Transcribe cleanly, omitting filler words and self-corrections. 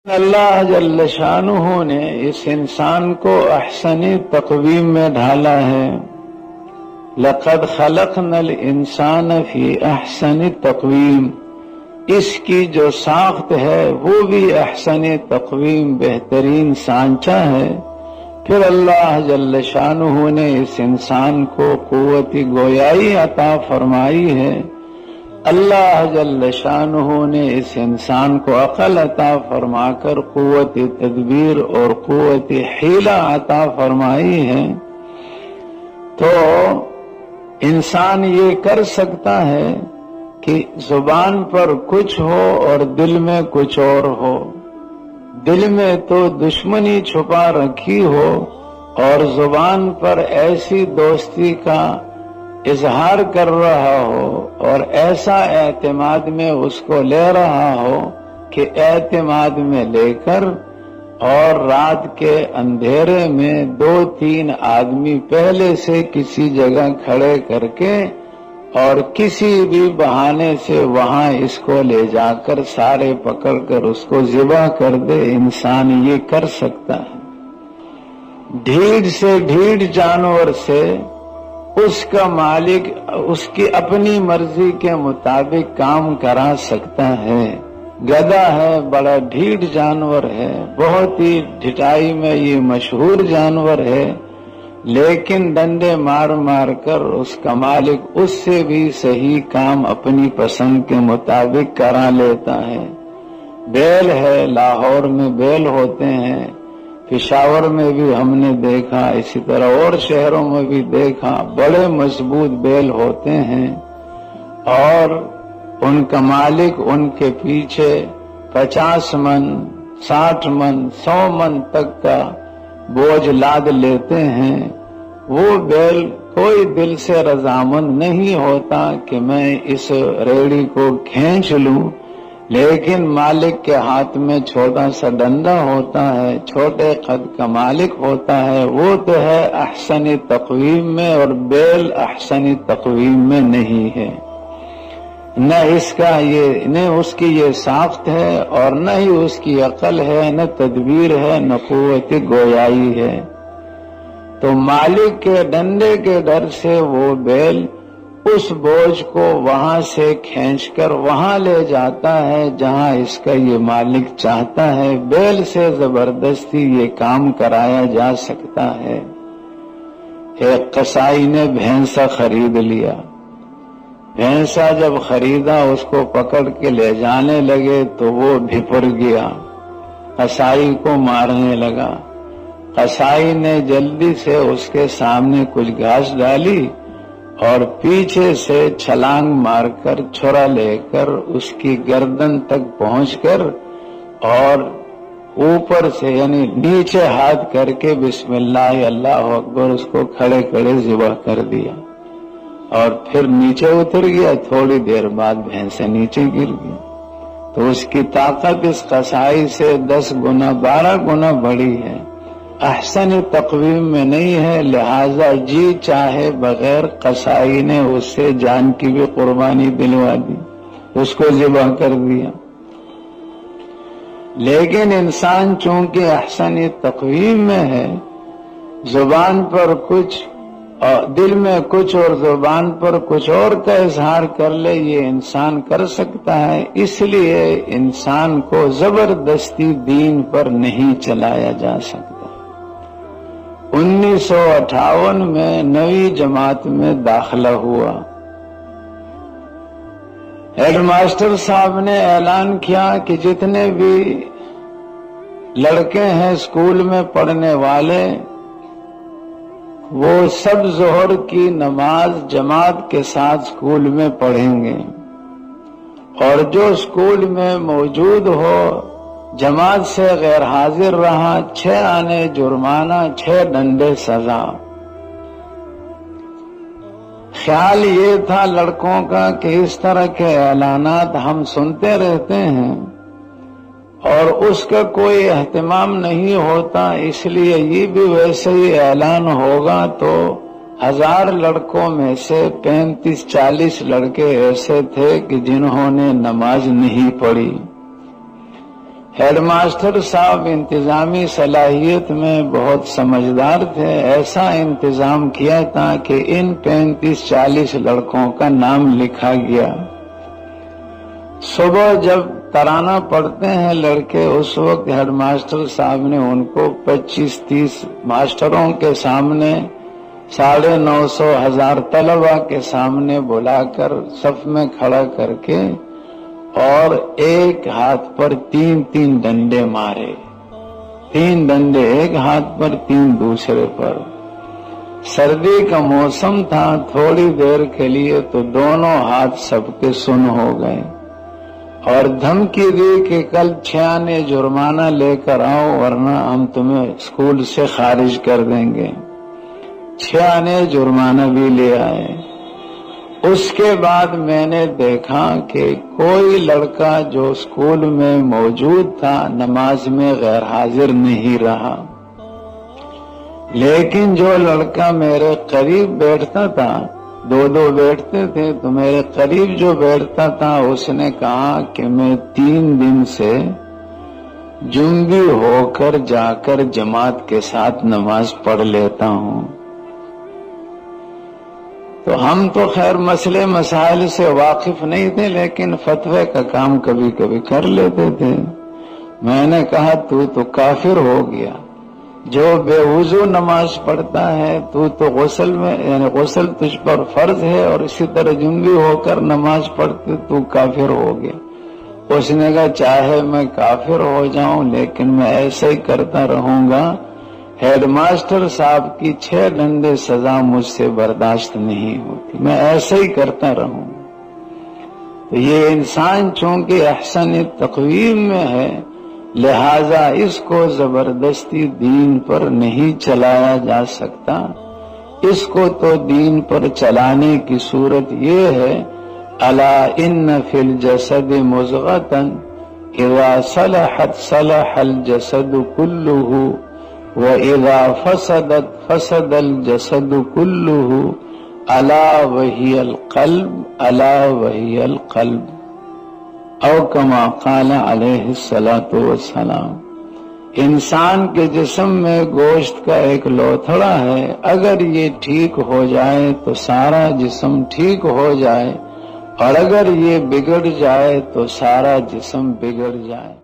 اللہ جل شانہ نے اس انسان کو احسن تقویم میں ڈھالا ہے۔ لقد خلقنا الانسان فی احسن تقویم، اس کی جو ساخت ہے وہ بھی احسن تقویم بہترین سانچہ ہے۔ پھر اللہ جل شانہ نے اس انسان کو قوت گویائی عطا فرمائی ہے۔ اللہ جل شانہ نے اس انسان کو عقل عطا فرما کر قوت تدبیر اور قوت حیلہ عطا فرمائی ہے۔ تو انسان یہ کر سکتا ہے کہ زبان پر کچھ ہو اور دل میں کچھ اور ہو، دل میں تو دشمنی چھپا رکھی ہو اور زبان پر ایسی دوستی کا اظہار کر رہا ہو اور ایسا اعتماد میں اس کو لے رہا ہو کہ اعتماد میں لے کر اور رات کے اندھیرے میں 2-3 آدمی پہلے سے کسی جگہ کھڑے کر کے اور کسی بھی بہانے سے وہاں اس کو لے جا کر سارے پکڑ کر اس کو ذبح کر دے، انسان یہ کر سکتا ہے۔ ڈھیڑ سے ڈھیڑ جانور سے اس کا مالک اس کی اپنی مرضی کے مطابق کام کرا سکتا ہے۔ گدھا ہے، بڑا ڈھیڑ جانور ہے، بہت ہی ڈھٹائی میں یہ مشہور جانور ہے، لیکن ڈنڈے مار مار کر اس کا مالک اس سے بھی صحیح کام اپنی پسند کے مطابق کرا لیتا ہے۔ بیل ہے، لاہور میں بیل ہوتے ہیں، پشاور میں بھی ہم نے دیکھا، اسی طرح اور شہروں میں بھی دیکھا، بڑے مضبوط بیل ہوتے ہیں اور ان کا مالک ان کے پیچھے 50 من 60 من 100 من تک کا بوجھ لاد لیتے ہیں۔ وہ بیل کوئی دل سے رضامند نہیں ہوتا کہ میں اس ریڑھی کو کھینچ لوں، لیکن مالک کے ہاتھ میں چھوٹا سا ڈنڈا ہوتا ہے، چھوٹے قد کا مالک ہوتا ہے، وہ تو ہے احسن تقویم میں اور بیل احسن تقویم میں نہیں ہے۔ نہ اس کی یہ ساخت ہے اور نہ ہی اس کی عقل ہے، نہ تدبیر ہے، نہ قوت گویائی ہے۔ تو مالک کے ڈنڈے کے ڈر سے وہ بیل اس بوجھ کو وہاں سے کھینچ کر وہاں لے جاتا ہے جہاں اس کا یہ مالک چاہتا ہے۔ بیل سے زبردستی یہ کام کرایا جا سکتا ہے۔ ایک قصائی نے بھینسا خرید لیا، بھینسا جب خریدا اس کو پکڑ کے لے جانے لگے تو وہ بھپر گیا، قصائی کو مارنے لگا۔ قصائی نے جلدی سے اس کے سامنے کچھ گھاس ڈالی اور پیچھے سے چھلانگ مار کر چھرا لے کر اس کی گردن تک پہنچ کر اور اوپر سے یعنی نیچے ہاتھ کر کے بسم اللہ اللہ اکبر اس کو کھڑے کھڑے ذبح کر دیا اور پھر نیچے اتر گیا۔ تھوڑی دیر بعد بھینسے نیچے گر گیا۔ تو اس کی طاقت اس قصائی سے 10 گنا 12 گنا بڑی ہے، احسن تقویم میں نہیں ہے، لہذا جی چاہے بغیر قصائی نے اس سے جان کی بھی قربانی دلوا دی، اس کو ذبح کر دیا۔ لیکن انسان چونکہ احسن تقویم میں ہے، زبان پر کچھ اور دل میں کچھ اور زبان پر کچھ اور کا اظہار کر لے، یہ انسان کر سکتا ہے۔ اس لیے انسان کو زبردستی دین پر نہیں چلایا جا سکتا۔ 1958 میں 9ویں جماعت میں داخلہ ہوا۔ ہیڈ ماسٹر صاحب نے اعلان کیا کہ جتنے بھی لڑکے ہیں اسکول میں پڑھنے والے وہ سب ظہر کی نماز جماعت کے ساتھ اسکول میں پڑھیں گے، اور جو اسکول میں موجود ہو جماعت سے غیر حاضر رہا 6 آنے جرمانہ 6 ڈنڈے سزا۔ خیال یہ تھا لڑکوں کا کہ اس طرح کے اعلانات ہم سنتے رہتے ہیں اور اس کا کوئی اہتمام نہیں ہوتا، اس لیے یہ بھی ویسے ہی اعلان ہوگا تو 1000 لڑکوں میں سے 35-40 لڑکے ایسے تھے کہ جنہوں نے نماز نہیں پڑھی۔ ہیڈ ماسٹر صاحب انتظامی صلاحیت میں بہت سمجھدار تھے، ایسا انتظام کیا تھا کہ ان 35-40 لڑکوں کا نام لکھا گیا۔ صبح جب ترانہ پڑھتے ہیں لڑکے، اس وقت ہیڈ ماسٹر صاحب نے ان کو 25-30 ماسٹروں کے سامنے 950,000 طلبہ کے سامنے بلا کر صف میں کھڑا کر کے اور ایک ہاتھ پر 3 ڈنڈے مارے، 3 ڈنڈے ایک ہاتھ پر 3 دوسرے پر۔ سردی کا موسم تھا، تھوڑی دیر کے لیے تو دونوں ہاتھ سب کے سن ہو گئے اور دھمکی دی کہ کل 6 آنے جرمانہ لے کر آؤ ورنہ ہم تمہیں اسکول سے خارج کر دیں گے۔ 6 آنے جرمانہ بھی لے آئے۔ اس کے بعد میں نے دیکھا کہ کوئی لڑکا جو اسکول میں موجود تھا نماز میں غیر حاضر نہیں رہا، لیکن جو لڑکا میرے قریب بیٹھتا تھا، 2 بیٹھتے تھے، تو میرے قریب جو بیٹھتا تھا اس نے کہا کہ میں 3 دن سے جنبی ہو کر جا کر جماعت کے ساتھ نماز پڑھ لیتا ہوں۔ تو ہم تو خیر مسئلے مسائل سے واقف نہیں تھے، لیکن فتوے کا کام کبھی کبھی کر لیتے تھے۔ میں نے کہا تو کافر ہو گیا، جو بے وضو نماز پڑھتا ہے تو غسل میں، یعنی غسل تجھ پر فرض ہے اور اسی طرح جنبی ہو کر نماز پڑھتے تو کافر ہو گیا۔ اس نے کہا چاہے میں کافر ہو جاؤں لیکن میں ایسے ہی کرتا رہوں گا، ہیڈ ماسٹر صاحب کی 6 ڈنڈے سزا مجھ سے برداشت نہیں ہوتی، میں ایسے ہی کرتا رہوں۔ تو یہ انسان چونکہ احسن تقویم میں ہے، لہذا اس کو زبردستی دین پر نہیں چلایا جا سکتا۔ اس کو تو دین پر چلانے کی صورت یہ ہے، الا ان فی الجسد مضغۃ اذا صلحت صلح الجسد كله وَإِذَا فَسَدَتْ فَسَدَ الْجَسَدُ كُلُّهُ أَلَا وَهِيَ الْقَلْبُ أَلَا وَهِيَ الْقَلْبُ او کما قال علیہ الصلاۃ والسلام۔ انسان کے جسم میں گوشت کا ایک لوتھڑا ہے، اگر یہ ٹھیک ہو جائے تو سارا جسم ٹھیک ہو جائے، اور اگر یہ بگڑ جائے تو سارا جسم بگڑ جائے۔